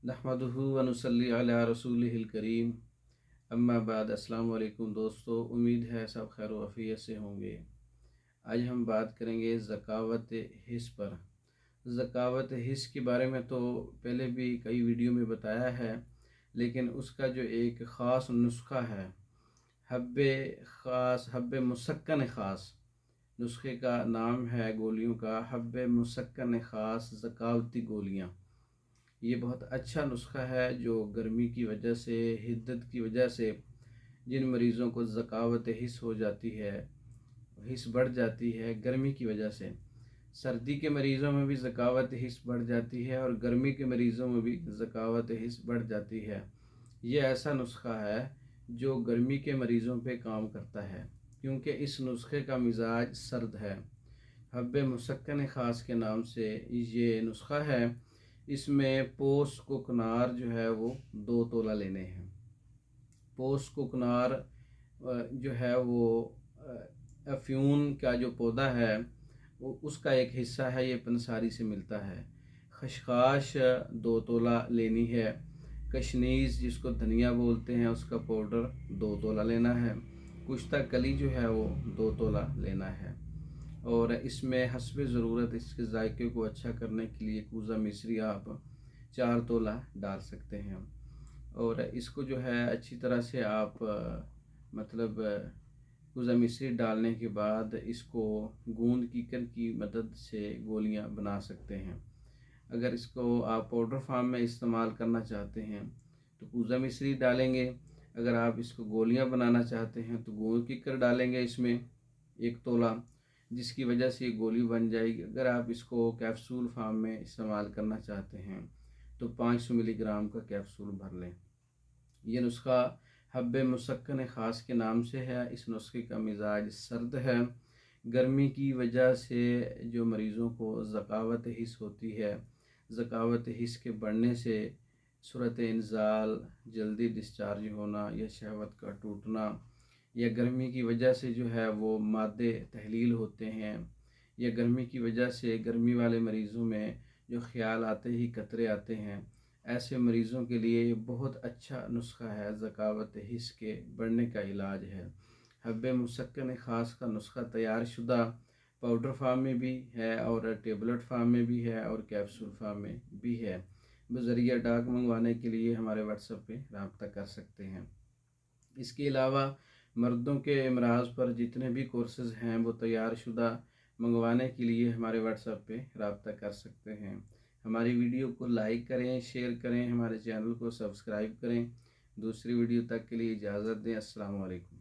नहमदुहु व नुसल्ली अला रसूलिहिल करीम। अम्मा बाद। अस्सलाम वालेकुम दोस्तों, उम्मीद है सब खैर व आफियत से होंगे। आज हम बात करेंगे ज़कावत हिस्स पर। ज़कावत हिस्स के बारे में तो पहले भी कई वीडियो में बताया है, लेकिन उसका जो एक ख़ास नुस्खा है, हब्बे मुसक्कन ख़ास, नुस्खे का नाम है गोलियों का हब्बे मुसक्कन ख़ास ज़कावती गोलियाँ। ये बहुत अच्छा नुस्खा है जो गर्मी की वजह से, हिद्दत की वजह से जिन मरीज़ों को ज़कावत हिस्स हो जाती है, हिस्स बढ़ जाती है गर्मी की वजह से। सर्दी के मरीज़ों में भी ज़कावत हिस्स बढ़ जाती है और गर्मी के मरीज़ों में भी ज़कावत हिस्स बढ़ जाती है। ये ऐसा नुस्खा है जो गर्मी के मरीज़ों पे काम करता है, क्योंकि इस नुस्खे का मिजाज सर्द है। हब्बे मुसक्कन ख़ास के नाम से ये नुस्खा है। इसमें पोस्ट कोकनार जो है वो 2 तोला लेने हैं। पोस्ट कोकनार जो है वो अफ्यून का जो पौधा है वो उसका एक हिस्सा है, ये पंसारी से मिलता है। खशखाश 2 तोला लेनी है। कशनीज़ जिसको धनिया बोलते हैं उसका पाउडर 2 तोला लेना है। कुश्ता कली जो है वो 2 तोला लेना है। और इसमें हस्बे ज़रूरत इसके जायके को अच्छा करने के लिए कूज़ा मिश्री आप 4 तोला डाल सकते हैं। और इसको जो है अच्छी तरह से आप कूज़ा मिश्री डालने के बाद इसको गूंद कीकर की मदद से गोलियां बना सकते हैं। अगर इसको आप पाउडर फार्म में इस्तेमाल करना चाहते हैं तो कूज़ा मिश्री डालेंगे। अगर आप इसको गोलियां बनाना चाहते हैं तो गूंद कीकर डालेंगे इसमें 1 तोला, जिसकी वजह से ये गोली बन जाएगी। अगर आप इसको कैप्सूल फार्म में इस्तेमाल करना चाहते हैं तो 500 मिलीग्राम का कैप्सूल भर लें। ये नुस्खा हब्बे मुसक्कन ख़ास के नाम से है। इस नुस्खे का मिजाज सर्द है। गर्मी की वजह से जो मरीज़ों को ज़कावत हिस्स होती है, ज़कावत हिस्स के बढ़ने से सूरत इंज़ाल, जल्दी डिस्चार्ज होना या शहवत का टूटना, या गर्मी की वजह से जो है वो मादे तहलील होते हैं, या गर्मी की वजह से गर्मी वाले मरीज़ों में जो ख़्याल आते ही कतरे आते हैं, ऐसे मरीज़ों के लिए ये बहुत अच्छा नुस्खा है। ज़कावत हिस्स के बढ़ने का इलाज है। हब्बे मुसक्कन ख़ास का नुस्खा तैयार शुदा पाउडर फार्म में भी है और टेबलेट फार्म में भी है और कैप्सूल फार्म में भी है। बज़रिया डाक मंगवाने के लिए हमारे व्हाट्सएप पे रब्ता कर सकते हैं। इसके अलावा मर्दों के अमराज पर जितने भी कोर्सेज़ हैं वो तैयार शुदा मंगवाने के लिए हमारे व्हाट्सएप पे रब्ता कर सकते हैं। हमारी वीडियो को लाइक करें, शेयर करें, हमारे चैनल को सब्सक्राइब करें। दूसरी वीडियो तक के लिए इजाज़त दें। अस्सलाम वालेकुम।